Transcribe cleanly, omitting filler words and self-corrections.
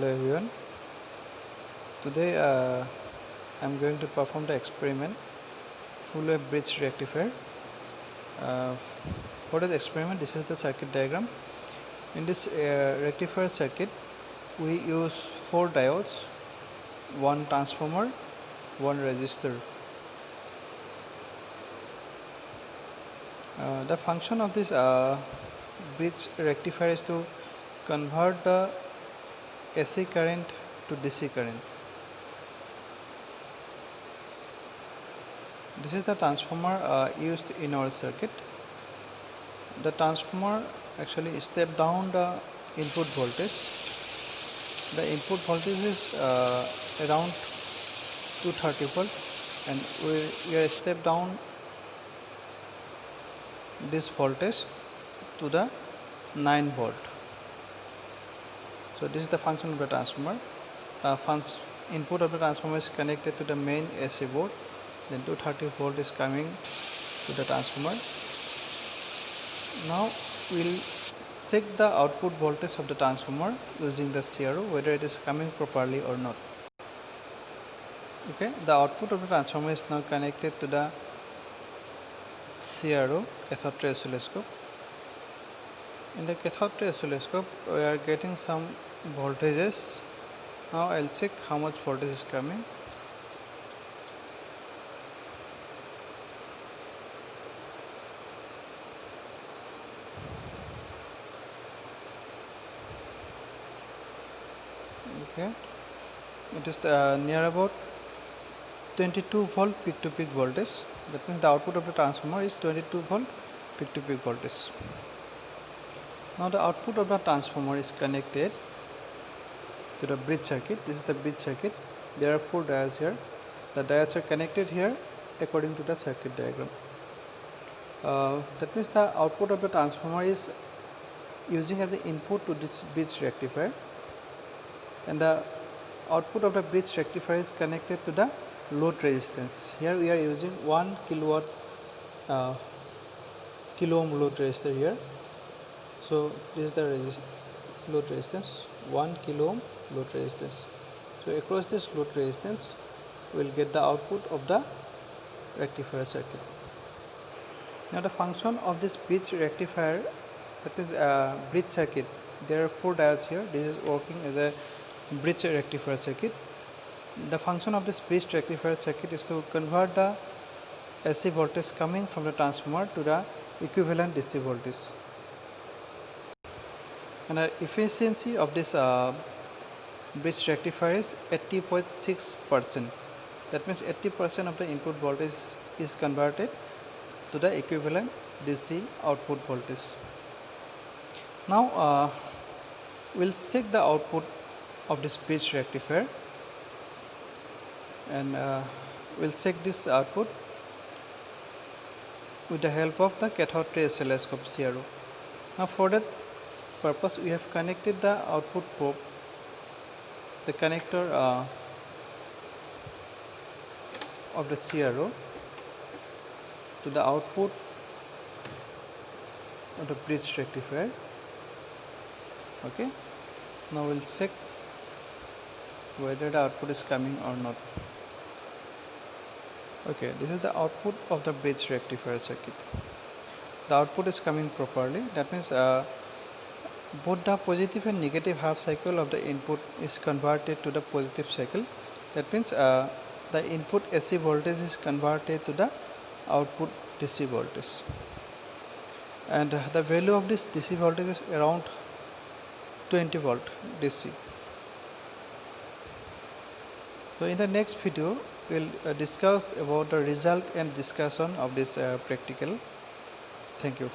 Hello everyone. Today I'm going to perform the experiment full wave bridge rectifier. For the experiment, this is the circuit diagram. In this rectifier circuit, we use 4 diodes, 1 transformer, 1 resistor. The function of this bridge rectifier is to convert the AC current to DC current. This is the transformer used in our circuit. The transformer actually step down the input voltage. The input voltage is around 230 volt, and we are step down this voltage to the 9 volt. So this is the function of the transformer. Input of the transformer is connected to the main AC board. Then 230 volt is coming to the transformer. Now we'll check the output voltage of the transformer using the CRO, whether it is coming properly or not. Okay, the output of the transformer is now connected to the CRO, cathode ray oscilloscope. In the cathode ray oscilloscope, we are getting some voltages. Now I'll check how much voltage is coming. Okay, it is near about 22 volt peak to peak voltage. That means the output of the transformer is 22 volt peak to peak voltage. Now the output of the transformer is connected to the bridge circuit. This is the bridge circuit. There are 4 diodes here. The diodes are connected here according to the circuit diagram. That means the output of the transformer is using as an input to this bridge rectifier, and the output of the bridge rectifier is connected to the load resistance. Here we are using 1 kilo ohm load resistor here. So this is the load resistance, 1 kilo ohm load resistance. So across this load resistance we will get the output of the rectifier circuit. Now the function of this bridge rectifier, that is bridge circuit, there are 4 diodes here. This is working as a bridge rectifier circuit. The function of this bridge rectifier circuit is to convert the AC voltage coming from the transformer to the equivalent DC voltage. And the efficiency of this bridge rectifier is 80.6%. That means 80% of the input voltage is converted to the equivalent DC output voltage. Now we'll check the output of this bridge rectifier, and we'll check this output with the help of the cathode ray oscilloscope CRO. Now for that purpose we have connected the output probe, the connector of the CRO, to the output of the bridge rectifier. Okay, now we'll check whether the output is coming or not. Okay, this is the output of the bridge rectifier circuit. The output is coming properly. That means both the positive and negative half cycle of the input is converted to the positive cycle. That means the input AC voltage is converted to the output DC voltage, and the value of this DC voltage is around 20 volt DC. So in the next video we will discuss about the result and discussion of this practical. Thank you.